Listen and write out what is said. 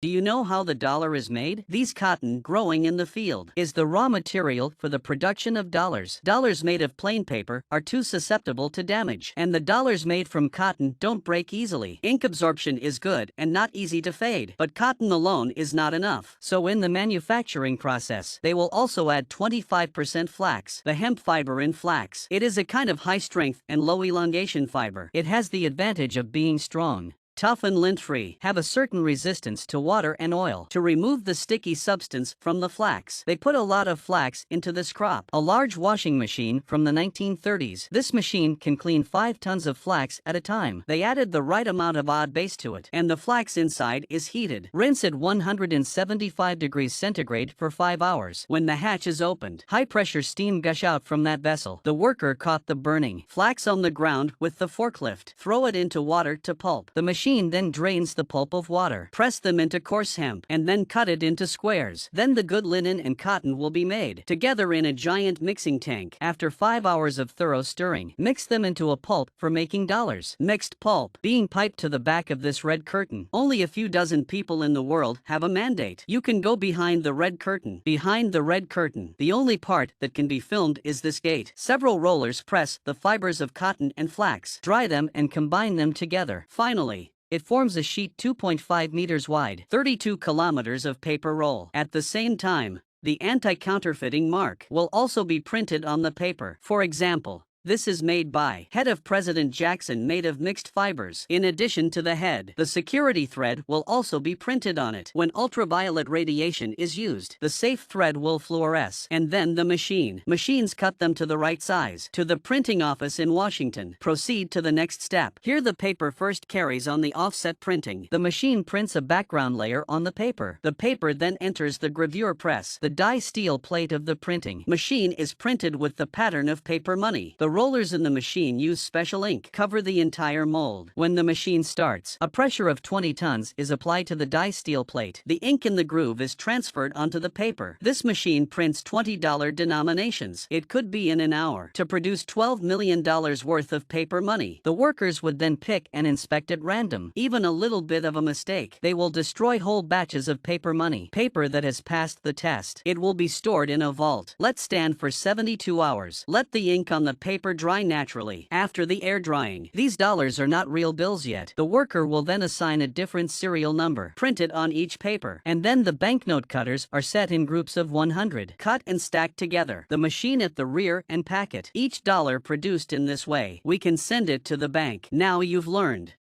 Do you know how the dollar is made? These cotton growing in the field is the raw material for the production of dollars. Dollars made of plain paper are too susceptible to damage, and the dollars made from cotton don't break easily. Ink absorption is good and not easy to fade, but cotton alone is not enough. So in the manufacturing process, they will also add 25% flax, the hemp fiber in flax. It is a kind of high strength and low elongation fiber. It has the advantage of being strong, tough and lint-free, have a certain resistance to water and oil. To remove the sticky substance from the flax, they put a lot of flax into this crop. A large washing machine from the 1930s. This machine can clean 5 tons of flax at a time. They added the right amount of odd base to it, and the flax inside is heated. Rinse at 175 degrees centigrade for 5 hours. When the hatch is opened, high-pressure steam gush out from that vessel. The worker caught the burning flax on the ground with the forklift. Throw it into water to pulp. The machine then drains the pulp of water. Press them into coarse hemp and then cut it into squares. Then the good linen and cotton will be made together in a giant mixing tank. After 5 hours of thorough stirring, mix them into a pulp for making dollars. Mixed pulp being piped to the back of this red curtain. Only a few dozen people in the world have a mandate. You can go behind the red curtain. Behind the red curtain, the only part that can be filmed is this gate. Several rollers press the fibers of cotton and flax, dry them and combine them together. Finally, it forms a sheet 2.5 meters wide, 32 kilometers of paper roll. At the same time, the anti-counterfeiting mark will also be printed on the paper. For example, this is made by head of President Jackson, made of mixed fibers. In addition to the head, the security thread will also be printed on it. When ultraviolet radiation is used, the safe thread will fluoresce, and then the machines cut them to the right size. To the printing office in Washington. Proceed to the next step. Here the paper first carries on the offset printing. The machine prints a background layer on the paper. The paper then enters the gravure press. The die steel plate of the printing machine is printed with the pattern of paper money. The rollers in the machine use special ink, cover the entire mold. When the machine starts, a pressure of 20 tons is applied to the die steel plate. The ink in the groove is transferred onto the paper. This machine prints $20 denominations. It could be in an hour. To produce $12 million worth of paper money, the workers would then pick and inspect at random. Even a little bit of a mistake, they will destroy whole batches of paper money. Paper that has passed the test. It will be stored in a vault. Let stand for 72 hours. Let the ink on the paper dry naturally. After the air drying, these dollars are not real bills yet. The worker will then assign a different serial number printed on each paper, and then the banknote cutters are set in groups of 100, cut and stacked together. The machine at the rear and pack it. Each dollar produced in this way, we can send it to the bank. Now you've learned.